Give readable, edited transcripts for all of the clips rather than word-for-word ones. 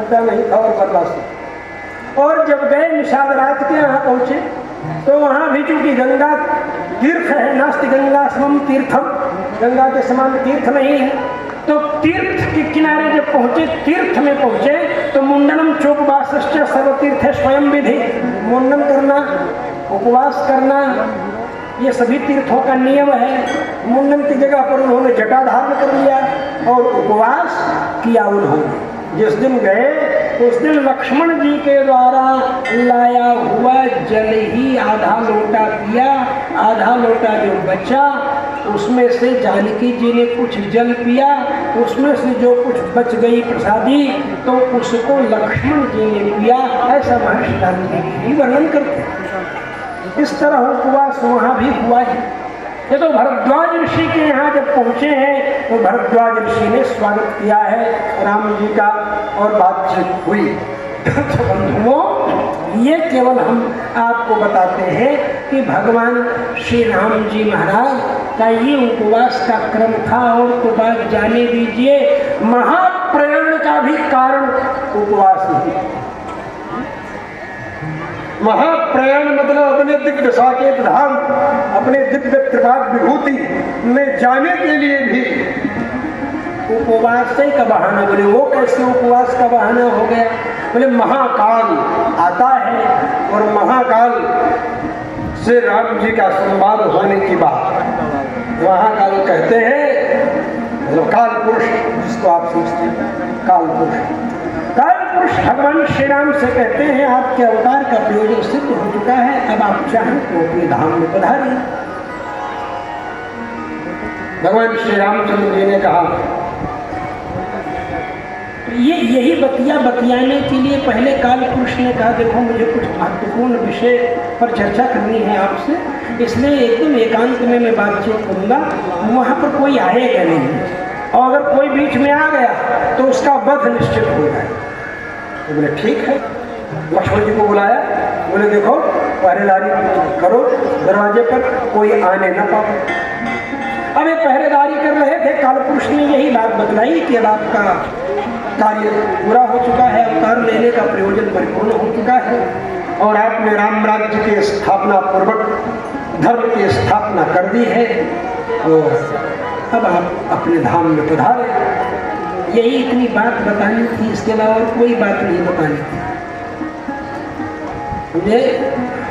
छूटा नहीं था और बनवासी। और जब गए निषाद राज के यहाँ पहुंचे तो वहाँ भी चूंकि गंगा तीर्थ है, नास्ति गंगा समम तीर्थम, गंगा के समान तीर्थ नहीं है, तो तीर्थ के किनारे जब पहुंचे, तीर्थ में पहुंचे तो मुंडनम चोपवासश्च सर्वतीर्थ स्वयं विधि, मुंडन करना, उपवास करना, ये सभी तीर्थों का नियम है। मुंडन की जगह पर उन्होंने जटा धारण कर लिया और उपवास किया उन्होंने। जिस दिन गए उस दिन लक्ष्मण जी के द्वारा लाया हुआ जल ही आधा लोटा पिया, आधा लोटा जो बचा उसमें से जानकी जी ने कुछ जल पिया, उसमें से जो कुछ बच गई प्रसादी तो उसको लक्ष्मण जी ने पिया। ऐसा महर्षि वाल्मीकि वर्णन करते हैं। इस तरह उपवास वहाँ भी हुआ है। ये तो भरद्वाज ऋषि के यहाँ जब पहुँचे हैं तो भरद्वाज ऋषि ने स्वागत किया है राम जी का और बातचीत हुई। तो बंधुओं, ये केवल हम आपको बताते हैं कि भगवान श्री राम जी महाराज का ये उपवास का क्रम था। और तो बात जाने दीजिए, महाप्रयाण का भी कारण उपवास ही। महाप्रयाण मतलब अपने दिव्य साकेत धाम, अपने दिव्य त्रिपाद विभूति में जाने के लिए भी उपवास का बहाना। बोले वो कैसे उपवास का बहाना हो गया? बोले महाकाल आता है और महाकाल से राम जी का संवाद होने की बात, महाकाल कहते हैं काल पुरुष, जिसको आप सोचते हैं काल पुरुष। काल पुरुष भगवान श्री राम से कहते हैं आपके अवतार का प्रयोजन सिद्ध हो चुका है, अब आप चाहें तो अपने धाम में पधारिए। भगवान श्री रामचंद्र जी ने कहा, ये यही बतियाने के लिए पहले काल पुरुष ने कहा देखो मुझे कुछ महत्वपूर्ण विषय पर चर्चा करनी है आपसे, इसलिए एकदम एकांत में मैं बातचीत करूंगा, वहाँ पर कोई आएगा नहीं, और अगर कोई बीच में आ गया तो उसका वध निश्चित हो जाए। तो बोले ठीक है। लक्ष्मण जी को बुलाया, बोले देखो पहरेदारी करो दरवाजे पर, कोई आने न पाए। अब ये पहरेदारी कर रहे थे, काल पुरुष ने यही बात बतलाई कि अब आपका कार्य पूरा हो चुका है, अवतार लेने का प्रयोजन परिपूर्ण हो चुका है और आपने राम राज्य की स्थापना पूर्वक धर्म की स्थापना कर दी है, और अब आप अपने धाम में पधारे। यही इतनी बात बतानी थी, इसके अलावा और कोई बात नहीं बतानी थी, समझे?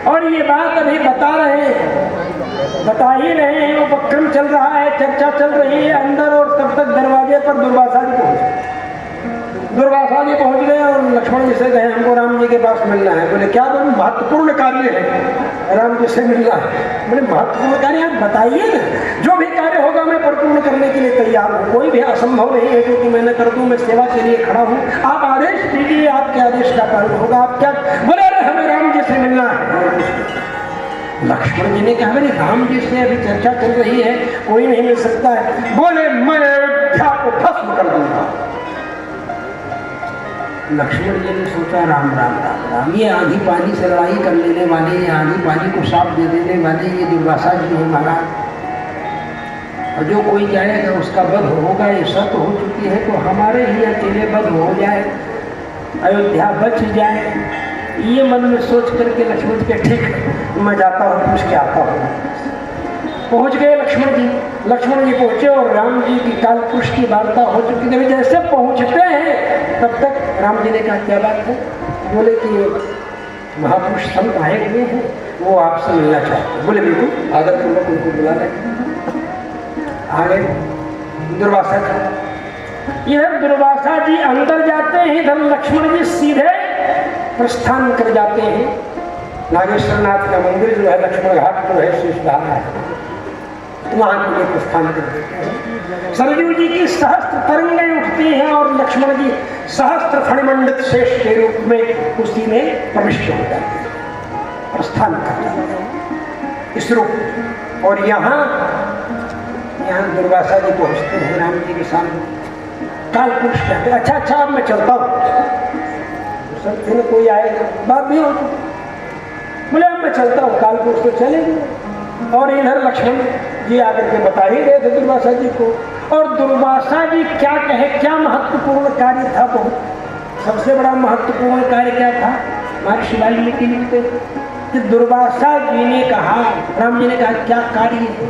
और ये बात अभी बता ही रहे हैं, उपक्रम चल रहा है, चर्चा चल रही है अंदर, और तब तक दरवाजे पर दुर्वासा जी पहुंच गए और लक्ष्मण जी से कहे हमको राम जी के पास मिलना है। बोले क्या? बोले महत्वपूर्ण कार्य है, राम जी से मिलना है। बोले महत्वपूर्ण कार्य आप बताइए ना, जो भी कार्य होगा मैं परिपूर्ण करने के लिए तैयार हूँ, कोई भी असंभव नहीं है जो कि मैं न कर दूँ, मैं सेवा के लिए खड़ा हूँ, आप आदेश दीजिए, आपके आदेश का पालन होगा। आप क्या? बोले अरे हमें राम जी से मिलना है। लक्ष्मण जी ने कहा मेरे राम जी से अभी चर्चा चल रही है, कोई नहीं मिल सकता है। बोले मैं अयोध्या को भस्म कर दूंगा। लक्ष्मण जी ने सोचा राम राम राम राम, ये आंधी पानी से लड़ाई कर लेने वाले, ये आंधी पानी को साफ दे देने वाले ये दुर्वासा जी है महाराज, और जो कोई जाएगा उसका वध होगा, ये सत्य हो चुकी है, तो हमारे ही अकेले वध हो जाए, अयोध्या बच जाए। ये मन में सोच करके लक्ष्मण के ठीक मैं जाता हूँ, पूछ के आता हूँ। पहुँच गए लक्ष्मण जी पहुँचे और राम जी की काल पुरुष की वार्ता हो चुकी थी। जैसे पहुँचते हैं तब तक राम जी ने कहा क्या बात है? बोले कि महापुरुष संत आए हुए हैं, वो आपसे मिलना चाहते हैं। बोले बिल्कुल आदरपूर्वक उनको बुला रहे। आगे दुर्वासा जी, यह दुर्वासा जी अंदर जाते हैं, इधर लक्ष्मण जी सीधे प्रस्थान कर जाते हैं। नागेश्वर नाथ का मंदिर जो है, लक्ष्मण घाट जो है, शेषधारा है, वहां के लिए प्रस्थान कर देते हैं। सरयू जी की सहस्त्र तरंगें उठती हैं और लक्ष्मण जी सहस्त्र फणिमंडित शेष के रूप में उसी में प्रविष्ट हो जाते हैं, प्रस्थान कर जाते हैं इस रूप। और यहाँ दुर्वासा जी पहुंचते हैं राम जी के सामने। काल पुरुष कहते हैं अच्छा अब मैं चलता हूँ, सब कोई आएगा बात नहीं होती। बोले अब मैं चलता हूँ, काल पुरुष तो चले गए। और इधर लक्ष्मण जी आकर के बता ही रहे थे दुर्वासा जी को, और दुर्वासा जी क्या कहे, क्या महत्वपूर्ण कार्य था बहुत। सबसे बड़ा महत्वपूर्ण कार्य क्या था? महर्षि वाल्मीकि लिखते कि दुर्वासा जी ने कहा, राम जी ने कहा क्या कार्य है?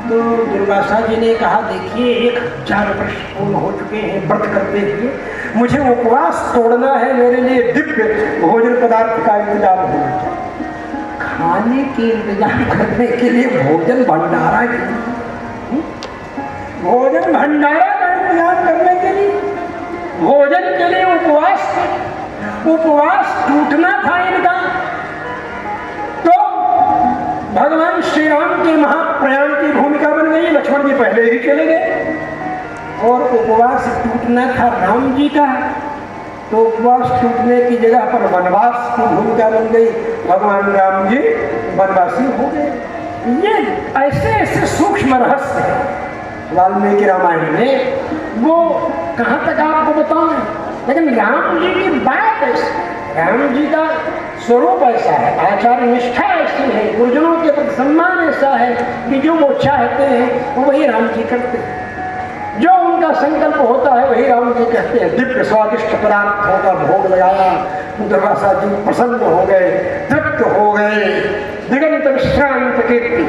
तो दुर्वासा जी ने कहा देखिए 1000 वर्ष पूर्ण हो चुके हैं व्रत करते हुए, मुझे उपवास तोड़ना है, मेरे लिए दिव्य भोजन पदार्थ का इंतजाम होना चाहिए। खाने के इंतजाम करने के लिए भोजन भंडारा भोजन भंडारा का इंतजाम करने के लिए, भोजन के लिए उपवास टूटना था इनका। तो भगवान श्री राम के महाप्रयाण की भूमिका बन गई। लक्ष्मण जी पहले ही चले गए और उपवास टूटना था राम जी का, तो उपवास टूटने की जगह पर वनवास की भूमिका बन गई। भगवान राम जी वनवासी हो गए। ये ऐसे ऐसे सूक्ष्म रहस्य है वाल्मीकि रामायण में, वो कहाँ तक आपको बताऊं, लेकिन राम जी की बात ऐसी, राम जी का स्वरूप ऐसा है, आचार निष्ठा ऐसी है, गुरुजनों के प्रति सम्मान ऐसा है कि जो वो चाहते हैं वो वही राम जी करते हैं, जो उनका संकल्प होता है वही राम जी कहते हैं। दिव्य स्वादिष्ट पदार्थों का भोग लगाया, दुर्वासा जी प्रसन्न हो गए, तृप्त हो गए। दिगंत विश्रांत कीर्ति,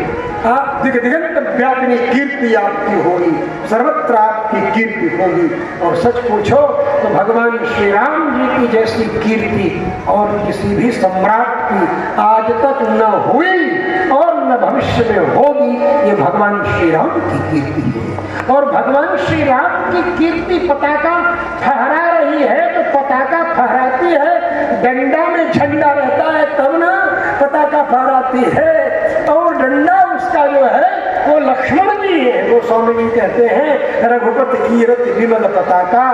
आप दिगंत व्यापिनी कीर्ति आपकी होगी, सर्वत्र आपकी कीर्ति होगी। और सच पूछो तो भगवान श्री राम जी की जैसी कीर्ति और किसी भी सम्राट की आज तक न हुई और न भविष्य में होगी। ये भगवान श्री राम की कीर्ति है। और भगवान श्री राम की कीर्ति पताका फहरा रही है, तो पताका फहराती है, डंडा में झंडा रहता है तब ना पताका फहराती है। और डंडा उसका जो है वो लक्ष्मण जी है। वो स्वामी जी कहते हैं रघुपति कीरति विमल पताका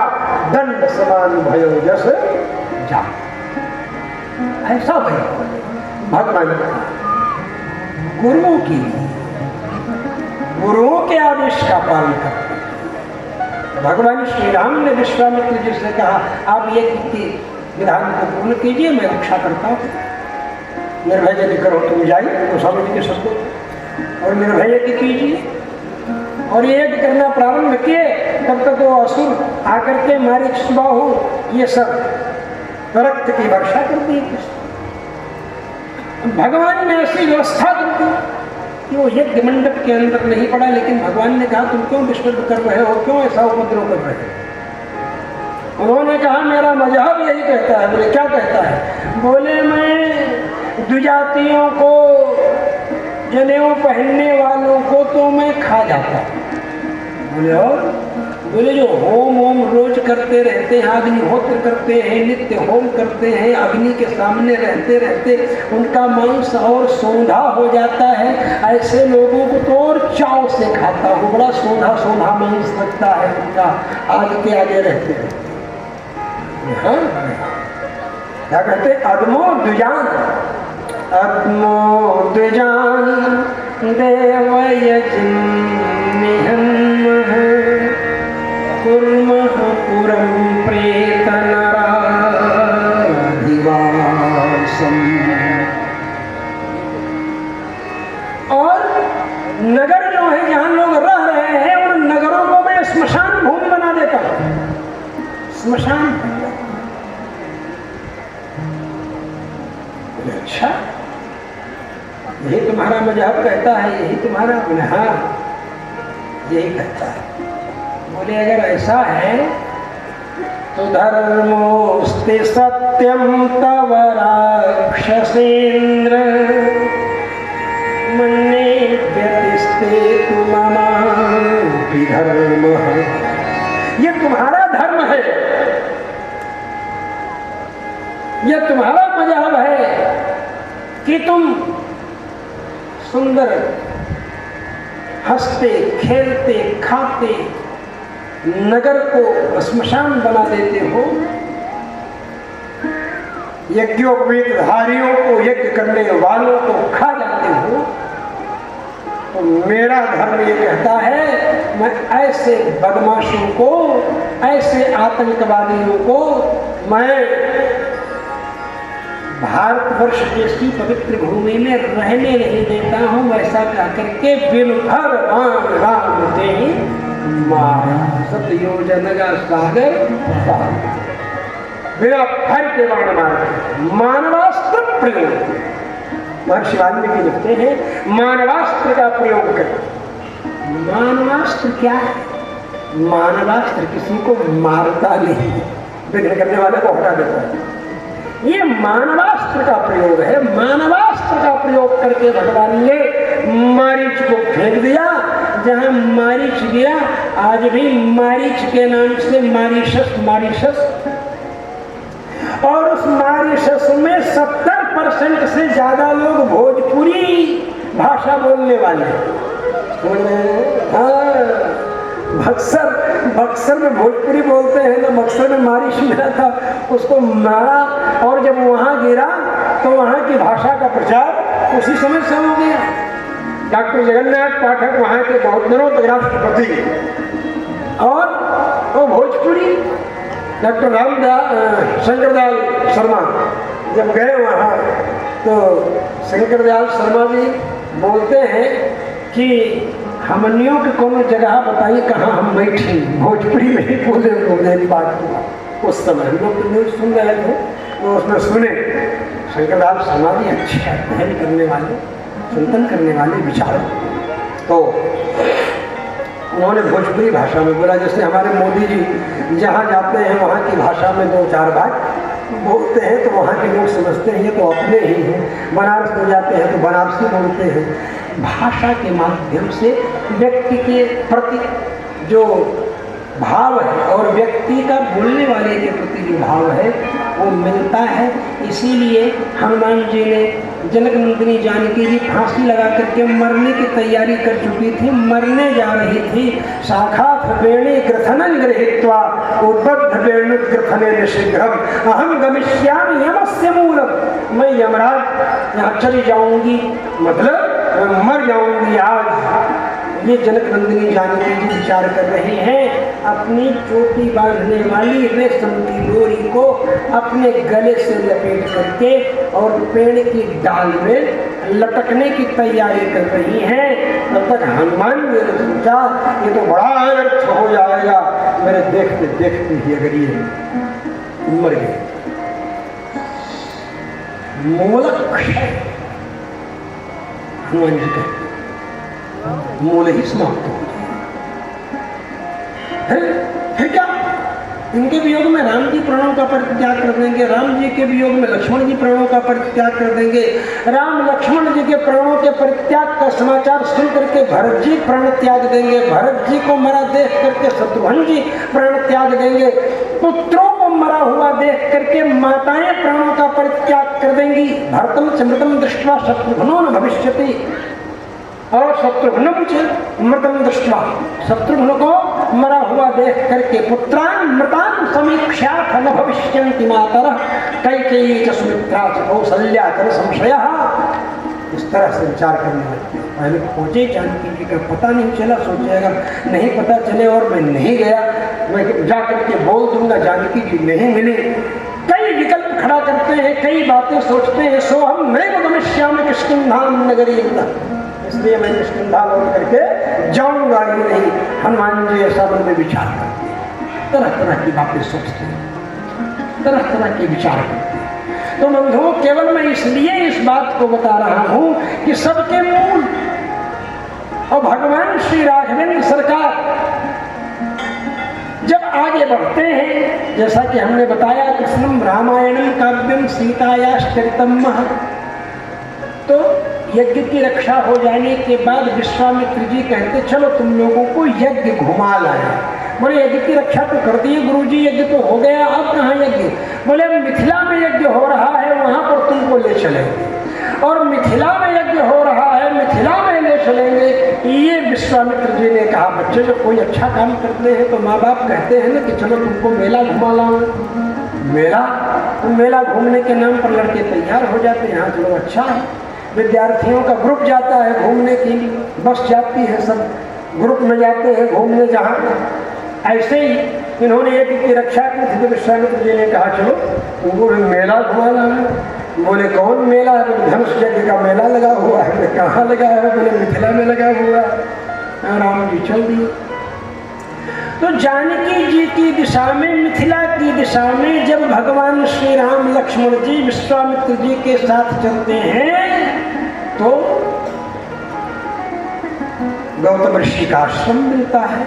दंड समान भयो जस जा। ऐसा भयो भगवान गुरुओं की, गुरुओं के आदेश का पालन करते हैं। भगवान श्री राम ने विश्वामित्र जी से कहा आप ये विधान को पूर्ण कीजिए, मैं रक्षा करता हूँ, निर्भय यदि करो तुम जाइए, तो स्वामी जी के शब्द, और निर्भय यदि कीजिए। और ये यदि करना प्रारंभ किए तब तक वो असुर आकर के मारे सुबाहु ये सब रक्त की वर्षा कर दी। भगवान ने ऐसी व्यवस्था कर दी कि वो यज्ञ मंडप के अंदर नहीं पड़ा, लेकिन भगवान ने कहा तुम क्यों डिस्टर्ब कर रहे हो, क्यों ऐसा उपद्रव कर रहे हो? उन्होंने कहा मेरा मजहब यही कहता है। बोले क्या कहता है? बोले मैं द्विजातियों को, जनेऊ पहनने वालों को तो मैं खा जाता। बोले और? बोले जो होम रोज करते रहते हैं, अग्निहोत्र करते हैं, नित्य होम करते हैं, अग्नि के सामने रहते रहते उनका मांस और सौंधा हो जाता है, ऐसे लोगों को तो और चाव से खाता हूँ। बड़ा सौंधा सौंधा मांस लगता है उनका, आग के आगे रहते रहते। हाँ क्या कहते? अदमो द्विजान, अदमो द्विजान देव यज्ञ कुर्मः पुरं प्रेत नराधिवासम्। और नगर जो है जहां लोग रह रहे हैं उन नगरों को मैं स्मशान भूमि बना देता हूं। स्मशान। अच्छा यही तुम्हारा मजहब कहता है, यही तुम्हारा? हाँ यही कहता है। बोले अगर ऐसा है तो धर्मोस्ते सत्यम तव राक्षसेन्द्र मन्ये व्यतिस्ते तु ममापि धर्मः। ये तुम्हारा धर्म है, ये तुम्हारा मजहब है कि तुम सुंदर हंसते खेलते खाते नगर को श्मशान बना देते हो, यज्ञोपवीतधारियों को, यज्ञ करने वालों को खा जाते हो। तो मेरा धर्म ये कहता है मैं ऐसे बदमाशों को, ऐसे आतंकवादियों को मैं भारतवर्ष जैसी पवित्र भूमि में रहने नहीं देता हूँ। ऐसा कह करके बिन भगवान राम दे मारा सतयोजन का सागर पार। बिना फर के बाण मारते। मानवास्त्र प्रयोग, महर्षि वाल्मीकि लिखते हैं मानवास्त्र का प्रयोग करें। मानवास्त्र क्या है? मानवास्त्र किसी को मारता नहीं, विघ्न करने वाले को हटा देता है। ये मानवास्त्र का प्रयोग है। मानवास्त्र का प्रयोग करके भगवान ने मारीच को फेंक दिया। जहां मारीच गया, आज भी मारीच के नाम से मारीशस, और उस मारीशस में 70% से ज्यादा लोग भोजपुरी भाषा बोलने वाले हैं। हाँ, बक्सर में भोजपुरी बोलते हैं ना। बक्सर में मारिश मिला था, उसको मारा, और जब वहां गिरा तो वहां की भाषा का प्रचार उसी समय से हो गया। डॉक्टर जगन्नाथ पाठक वहां के बहुत दिनों तक राष्ट्रपति, और वो भोजपुरी। डॉक्टर शंकरदयाल शर्मा जब गए वहां, तो शंकरदयाल शर्मा जी बोलते हैं कि हमनियों की कोनो जगह बताइए कहाँ हम बैठे। भोजपुरी में ही बोले बात हुआ। उस समय हम लोग न्यूज सुन रहे थे, तो उसमें सुने शंकरदयाल शर्मा जी अच्छे अध्ययन करने वाले, चिंतन करने वाले विचारक, तो उन्होंने भोजपुरी भाषा में बोला। जैसे हमारे मोदी जी जहाँ जाते हैं वहाँ की भाषा में 2-4 बात बोलते हैं, तो वहाँ के लोग समझते हैं ये तो अपने ही हैं। बनारस में जाते हैं तो बनारसी बोलते हैं। भाषा के माध्यम से व्यक्ति के प्रति जो भाव है और व्यक्ति का बोलने वाले के प्रति जो भाव है वो मिलता है। इसीलिए हनुमान जी ने जनक नंदिनी जानकी जी फांसी लगा करके मरने की तैयारी कर चुकी थी, मरने जा रही थी। शाखाथ वेणी ग्रथनं गृहीत्वा उद्बद्ध वेणुग्रथनेन शीघ्रम अहम गमिष्यामि यमस्य मूलम। मैं यमराज यहाँ चली जाऊंगी, मतलब मैं मर जाऊंगी आज। ये जनक नंदिनी जानकी जी विचार कर रहे हैं। अपनी चोटी बांधने वाली रेशम की डोरी को अपने गले से लपेट करके और पेड़ की डाल में लटकने की तैयारी कर रही हैं। तब तक हनुमान जी ने सोचा ये तो बड़ा अनर्थ हो जाएगा मेरे देखते देखते ही, अगर ये मर गए। मूलक हनुमान जी कहते मूल ही समाप्त हो गए। फिर क्या? इनके वियोग में राम जी प्राणों का परित्याग कर देंगे, राम जी के वियोग में लक्ष्मण जी प्राणों का परित्याग कर देंगे। राम लक्ष्मण जी के प्राणों के परित्याग का समाचार सुन करके भरत जी प्राण त्याग देंगे, भरत जी को मरा देख करके शत्रुघ्न जी प्राण त्याग देंगे, पुत्रों को मरा हुआ देख करके माताएं प्राणों का परित्याग कर देंगी। भरतम च मृतम दृष्ट्वा शत्रुघ्नो न भविष्यति, और शत्रुघ्न मृतम दृष्ट्वा, शत्रुघ्न को मरा हुआ देख करके पुत्रान मृतान समीक्षाथ न भविष्यन्ति मातरः कैकेयी च सुमित्रा च कौसल्या च संशयः। इस तरह से विचार करने लगते हैं। पहले खोजे जानकी जी का पता नहीं चला, सोचे अगर नहीं पता चले और मैं नहीं गया, मैं जा करके बोल दूंगा जानकी जी नहीं मिली। कई विकल्प खड़ा करते हैं, कई बातें सोचते हैं। सो हम नैव गमिष्यामि किष्किन्धां नगरीं, इसलिए मैं किष्किंधा लौट करके जाऊंगा ही नहीं। हनुमान जी ऐसा मन में विचार करते हैं, तरह तरह की बातें सोचते हैं, तरह तरह के विचार करते हैं। तो बंधुओं, केवल मैं इसलिए इस बात को बता रहा हूं कि सबके मूल और भगवान श्री राघवेंद्र सरकार जब आगे बढ़ते हैं, जैसा कि हमने बताया कृष्णम रामायणम काव्यम सीतायाश्चरितम, तो यज्ञ की रक्षा हो जाने के बाद विश्वामित्र जी कहते चलो तुम लोगों को यज्ञ घुमा लाए। बोले यज्ञ की रक्षा तो कर दिए गुरुजी, यज्ञ तो हो गया, अब कहाँ यज्ञ? बोले मिथिला में यज्ञ हो रहा है, वहां पर तुमको ले चलेंगे। और मिथिला में यज्ञ हो रहा है, मिथिला में ले चलेंगे। ये विश्वामित्र जी ने कहा बच्चे जब कोई अच्छा काम करते हैं तो माँ बाप कहते हैं ना कि चलो तुमको मेला घुमा लाओ। मेला, तो मेला घूमने के नाम पर लड़के तैयार हो जाते हैं। हाँ चलो अच्छा है, विद्यार्थियों का ग्रुप जाता है घूमने के लिए, बस जाती है, सब ग्रुप में जाते हैं घूमने। जहाँ ऐसे ही इन्होंने एक की रक्षा की थी तो विश्वामित्र जी ने कहा चलो तुमको मेला घुमा लाना। बोले कौन मेला है? बोले धनुष यज्ञ का मेला लगा हुआ है। बोले कहाँ लगा है? बोले मिथिला में लगा हुआ है। राम जी चल दिए। तो जानकी जी की दिशा में, मिथिला की दिशा में जब भगवान श्री राम लक्ष्मण जी विश्वामित्र जी के साथ चलते हैं तो गौतम ऋषि का आश्रम मिलता है।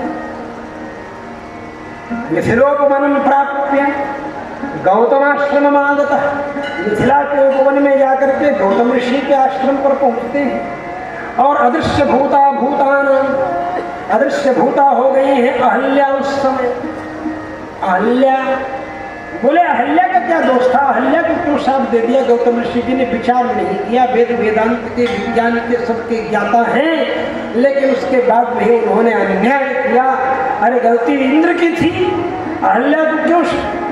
मिथिलोपवनम प्राप्य गौतमाश्रम आगता, मिथिला के उपवन में जाकर के गौतम ऋषि के आश्रम पर पहुंचते हैं। और अदृश्य भूता भूतान, अदृश्य भूता हो गई है अहल्या उस समय। अहल्या बोले अहल्या का क्या दोष था, अहल्या को क्यों शाप दे दिया? गौतम ऋषि जी ने विचार नहीं किया। वेद वेदांत के विज्ञान के सबके ज्ञाता हैं, लेकिन उसके बाद भी उन्होंने अन्याय किया। अरे गलती इंद्र की थी, अहल्या को क्यों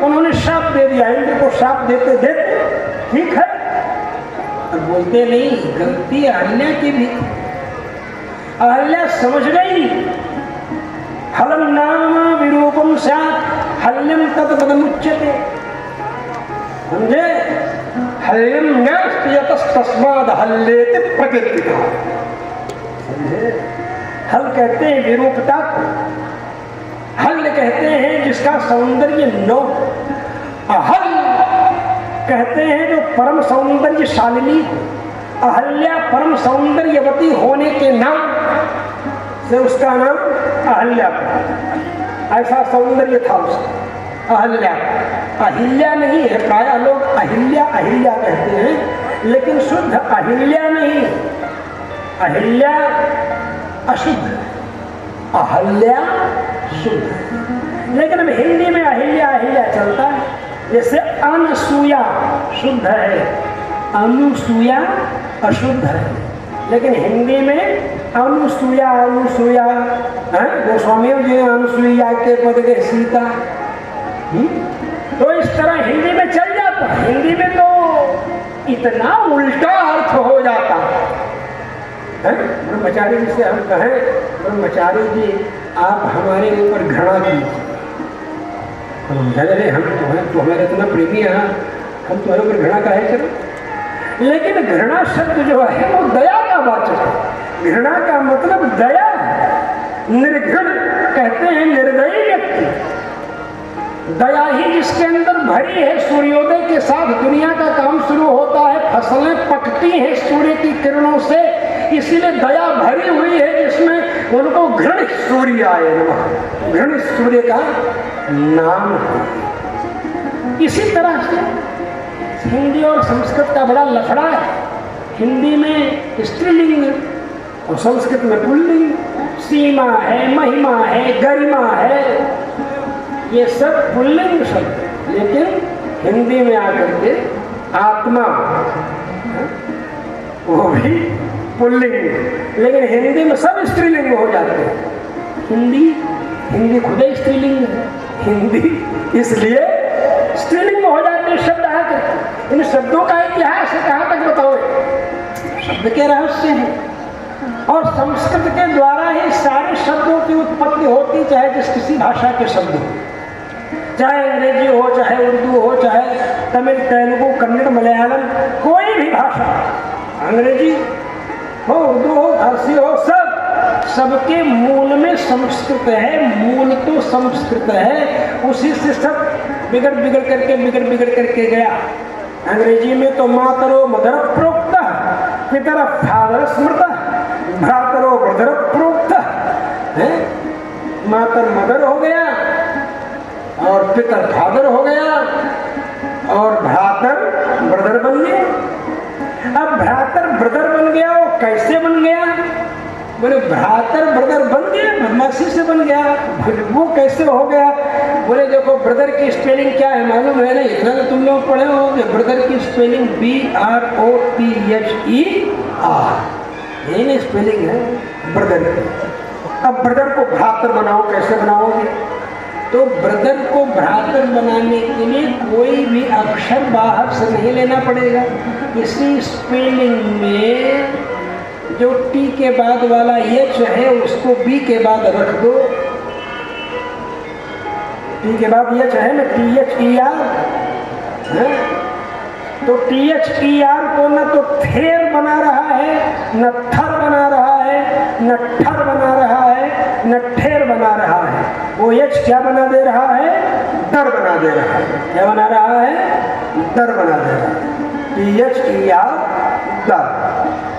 उन्होंने शाप दे दिया? इंद्र को शाप देते देते ठीक है, अब बोलते नहीं गलती अहल्या की भी। अहल्या समझ गई हलम नाम विरूपम स्यात् हल्यम तत्पदमुच्यते, समझे? हल्यम नास्ति यतस्तस्माद् हल्येति प्रकृतितः, समझे? हल कहते हैं विरूपता को, हल कहते हैं जिसका सौंदर्य नो, अहल कहते हैं जो परम सौंदर्यशालिनी। अहल्या परम सौंदर्यवती होने के नाम से उसका नाम अहल्या, ऐसा सौंदर्य था उसका अहल्या। अहिल्या नहीं है, प्रायः लोग अहिल्या अहिल्या कहते हैं, लेकिन शुद्ध अहिल्या नहीं, अहिल्या अशुद्ध, अहल्या शुद्ध। लेकिन अब हिंदी में अहिल्या अहिल्या चलता है। जैसे अनसूया शुद्ध है, अनुसूया अशुद्ध है, लेकिन हिंदी में अनुसूया अनुसूया, गोस्वामी जी ने अनुसूया के पद के सीता, तो इस तरह हिंदी में चल जाता। हिंदी में तो इतना उल्टा अर्थ हो जाता है। ब्रह्मचारी जी से हम कहें ब्रह्मचारी जी आप हमारे ऊपर घृणा कीजिए, हम तो हमारे इतना प्रेमी है, हम तुम्हारे ऊपर घृणा काहे करें? लेकिन घृणा शब्द जो है वो दया का वाचक है। घृणा का मतलब दया है। निर्घृण कहते हैं निर्दयी व्यक्ति। दया ही जिसके अंदर भरी है, सूर्योदय के साथ दुनिया का काम शुरू होता है, फसलें पकती हैं सूर्य की किरणों से, इसीलिए दया भरी हुई है जिसमें उनको घृणित सूर्य आए नमः, घृणित सूर्य का नाम है। इसी तरह से हिंदी और संस्कृत का बड़ा लफड़ा है। हिंदी में स्त्रीलिंग और संस्कृत में पुल्लिंग, सीमा है, महिमा है, गरिमा है, ये सब पुल्लिंग शब्द, लेकिन हिंदी में आकर के आत्मा वो भी पुल्लिंग, लेकिन हिंदी में सब स्त्रीलिंग हो जाते हैं। हिंदी खुद ही स्त्रीलिंग है, हिंदी इसलिए स्त्रीलिंग हो जाते हैं शब्द आकर। इन शब्दों का इतिहास है, कहाँ तक बताओ? शब्द के रहस्य हैं, और संस्कृत के द्वारा ही सारे शब्दों की उत्पत्ति होती, चाहे जिस किसी भाषा के शब्द हो, चाहे अंग्रेजी हो, चाहे उर्दू हो, चाहे तमिल, तेलुगु, कन्नड़, मलयालम, कोई भी भाषा, अंग्रेजी हो, उर्दू हो, फारसी हो, सबके मूल में संस्कृत है। मूल तो संस्कृत है, उसी से सब बिगड़ बिगड़ करके गया। अंग्रेजी में तो मातरो मदर प्रोक्त, पितर फादर स्मृत, भ्रातरो ब्रदर प्रोक्त है। मातर मदर हो गया और पितर फादर हो गया और भ्रातर ब्रदर बन गया। अब भ्रातर ब्रदर बन गया, वो कैसे बन गया? बोले भ्रातर ब्रदर बन गया, बदमाशी से बन गया। वो कैसे हो गया? बोले देखो ब्रदर की स्पेलिंग क्या है मालूम है ना? इतना तो तुम लोग पढ़े हो। ब्रदर की स्पेलिंग BROTHER, यही ना स्पेलिंग है ब्रदर की। अब ब्रदर को भ्रातर बनाओ, कैसे बनाओगे? तो ब्रदर को भ्रातर बनाने के लिए कोई भी अक्षर बाहर से नहीं लेना पड़ेगा। इसी स्पेलिंग में जो टी के बाद वाला एच है उसको बी के बाद रख दो। टी के बाद एच है ना, THER है, तो THER को न तो थेर बना रहा है, न थर बना रहा है, न ठर बना रहा है, न ठेर बना रहा है। वो यच क्या बना दे रहा है? डर बना दे रहा है। क्या बना रहा है? डर बना दे रहा है। यच या डर,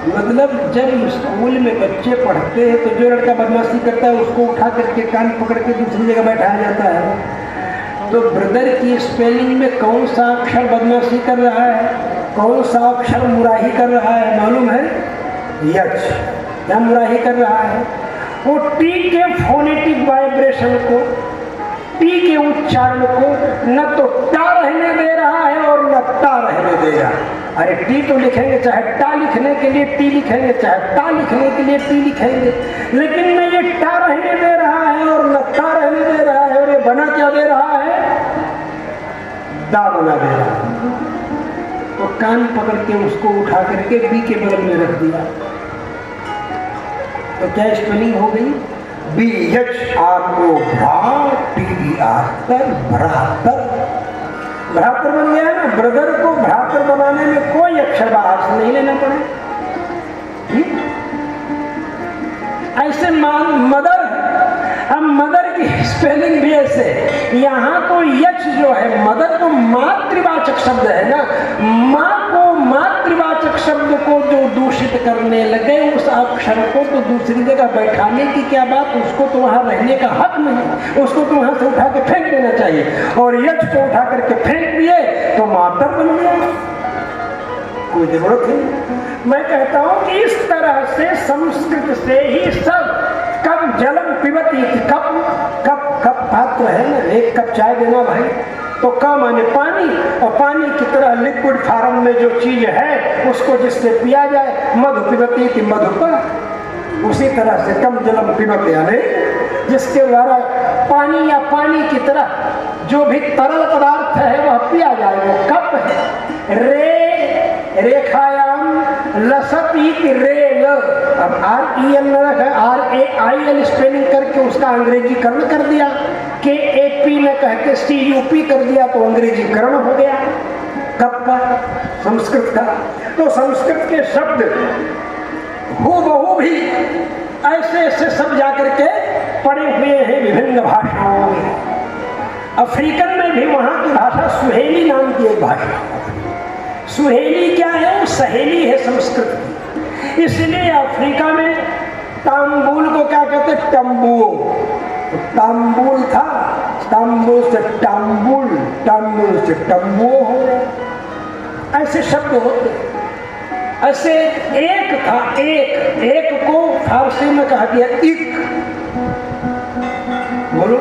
मतलब जब स्कूल में बच्चे पढ़ते हैं तो जो लड़का बदमाशी करता है उसको उठा करके कान पकड़ के दूसरी जगह बैठाया जाता है। तो ब्रदर की स्पेलिंग में कौन सा अक्षर बदमाशी कर रहा है, कौन सा अक्षर मुराही कर रहा है मालूम है? यच। क्या मुराही कर रहा है? वो टी के फोनेटिक वाइब्रेशन को, टी के उच्चारण को न तो टा रहने दे रहा है और न टा रहने दे रहा है। अरे टी तो लिखेंगे, चाहे टा लिखने के लिए टी लिखेंगे, चाहे टा लिखने के लिए टी लिखेंगे, लेकिन न ये टा रहने दे रहा है और न टा रहने दे रहा है। और ये बना क्या दे रहा है? दा बना दे रहा है। तो कान पकड़ के उसको उठा करके बी के बगल में रख दिया, तो क्या स्पेलिंग हो गई? BHRO भ्रातर बन गया ना। ब्रदर को भ्रातर बनाने में कोई अक्षर बाहर से नहीं लेना पड़े। ऐसे मदर, अब मदर की स्पेलिंग भी ऐसे, यहाँ तो यच जो है मदर तो मातृवाचक शब्द है ना, माँ को मातृवाचक शब्द को जो दूषित करने लगे उस अक्षर को तो दूसरी जगह बैठाने की क्या बात, उसको तो वहाँ रहने का हक नहीं, उसको तो वहाँ से उठा के फेंक देना चाहिए। और यच को उठा करके फेंक दिए तो मातर बन गया, कोई जरूरत नहीं। मैं कहता हूँ कि इस तरह से संस्कृत से ही सब कब जलम पिबती, कप पात्र है ना, एक कप चाय देना भाई, तो का माने पानी, और पानी की तरह लिक्विड फॉर्म में जो चीज है उसको जिससे पिया जाए, मधु पिबती थी मधुपर, उसी तरह से कम जलम पिबते, यानी जिसके द्वारा पानी या पानी की तरह जो भी तरल पदार्थ है वह पिया जाए, वो कप है। रेखायाम लसतीत रेल, अब REL न रखा, RAIL स्पेलिंग करके उसका अंग्रेजीकरण कर दिया, KAP न कह के CUP कर दिया, तो अंग्रेजीकरण हो गया कब का, संस्कृत का। तो संस्कृत के शब्द हूबहू भी ऐसे ऐसे सब जाकर के पड़े हुए हैं विभिन्न भाषाओं में। अफ्रीकन में भी वहाँ की भाषा सुहेली नाम की एक भाषा, सुहेली क्या है? वो सहेली है संस्कृत की। इसलिए अफ्रीका में तांबुल को क्या कहते? टम्बुओ। तो तांबुल था, तांबुल से टांबुल, टांबुल से टम्बुओ हो गया। ऐसे शब्द होते। ऐसे एक था, एक को फारसी में कहा गया इक, बोलो।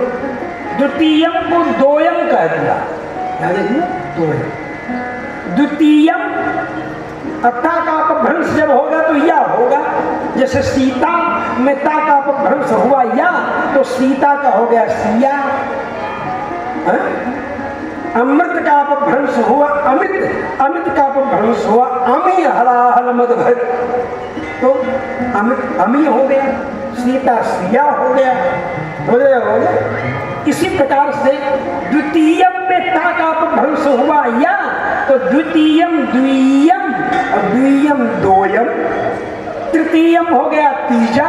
द्वितीयम को दोयम कह दिया, क्या देखिए? दोयम। द्वितीयम ता का अपभ्रंश जब होगा तो या होगा, जैसे सीता में ता का अपभ्रंश हुआ या, तो सीता का हो गया सिया। अमृत का अपभ्रंश हुआ अमित, अमित का अपभ्रंश हुआ अमी, हलाहल मदभर, तो अमित अमी हो गया, सीता सिया हो गया, हो गया। इसी प्रकार से द्वितीयम में ता का अपभ्रंश हुआ या, तो द्वितीयम द्वियम, और द्वियम दोयम, तृतीयम हो गया तीजा,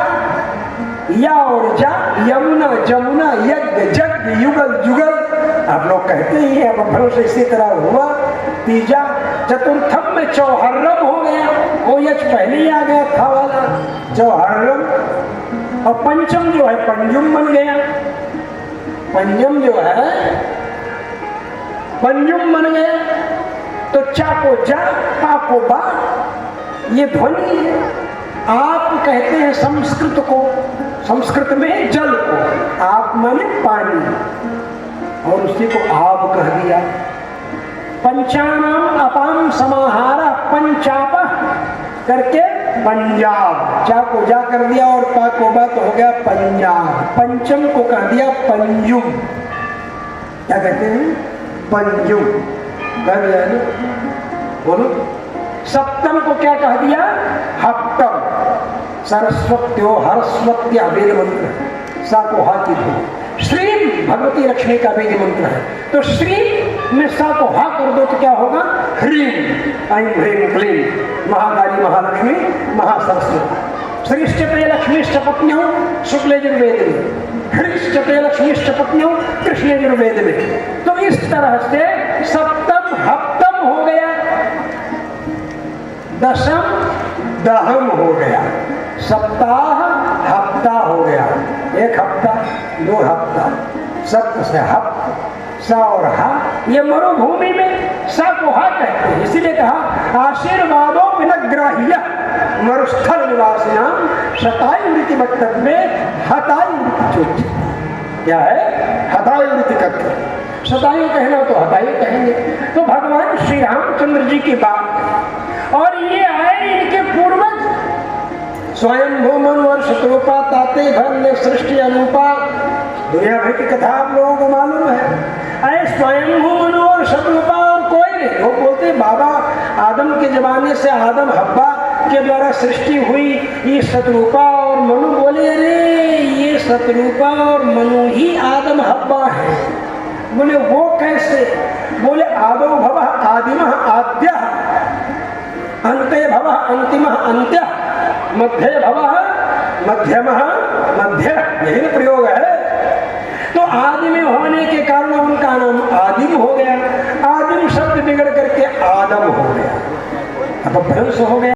या और जा, यमुना जमुना, यज्ञ जग, युगल जुगल। आप लोग कहते ही हैं अपभ्रंश इसी तरह हुआ। तीजा, चतुर्थम में चौहर्रम हो गया, वो यच पहले ही आ गया था वाला चौहर्रम। और पंचम जो है पंजुम बन गया, पंजम जो है पंजुम बन गया। तो चा को जा, पा को बा, ये ध्वनि है। आप कहते हैं संस्कृत को, संस्कृत में जल को आप माने पानी, और उसी को आप कह दिया। पंचानाम अपाम समाहारा, पंचाप करके पंजाब, चा को जा कर दिया और पा को बा, तो हो गया पंजाब। पंचम को कह दिया पंजुम, क्या कहते हैं? पंजुम कह दिया ना, बोलो। सप्तम को क्या कह दिया? हप्तम। सरस्वत्यो हरस्वत्या वेद मंत्र, सा को हा की धो। श्रीम भगवती लक्ष्मी का वेद मंत्र है, तो श्रीम में सा को हा कर दो तो क्या होगा? ह्रीम। ऐं ह्रीं क्लीं महाकाली महालक्ष्मी महासरस्वती। श्रीश्चते लक्ष्मीश्च पत्न्यौ शुक्ल यजुर्वेद में, हरिश्चते लक्ष्मीश्च पत्न्यौ कृष्ण यजुर्वेद में। तो इस तरह से सप्तम हप्तम हो गया, दशम दहम हो गया, सप्ताह हफ्ता हो गया, एक हफ्ता, दो हफ्ता, सप्त से हफ्त, सा और हा, ये मरुभूमि में सा को हा कहते हैं। इसीलिए कहा आशीर्वादों विनग्राह्य मरुस्थल निवासिनाम शतायु रीति वक्तव्य हतायु रीति चोच। क्या है? हतायु रीति करते, शतायु कहना तो हतायु कहेंगे। तो भगवान श्री रामचंद्र जी की बात, और ये आए इनके पूर्वज स्वयं भूमन और शत्रुपा ताते घर में सृष्टि अनुपा, दुनिया भर की कथा आप लोगों को मालूम है। अरे स्वयं भूमन और शत्रुपा और कोई नहीं, वो बोलते बाबा आदम के जमाने से आदम हब्बा के द्वारा सृष्टि हुई, ये शत्रुपा और मनु बोले अरे ये शत्रुपा और मनु ही आदम हब्बा है। बोले वो कैसे? बोले आदो भवः आदिमः आद्यः, अन्ते भवः अंतिमः अन्त्यः, मध्ये भवः मध्यमः मध्यः, यही ना प्रयोग है। तो आदि में होने के कारण उनका नाम आदिम हो गया, आदिम शब्द बिगड़ करके आदम हो गया, अब भ्रंश हो गया।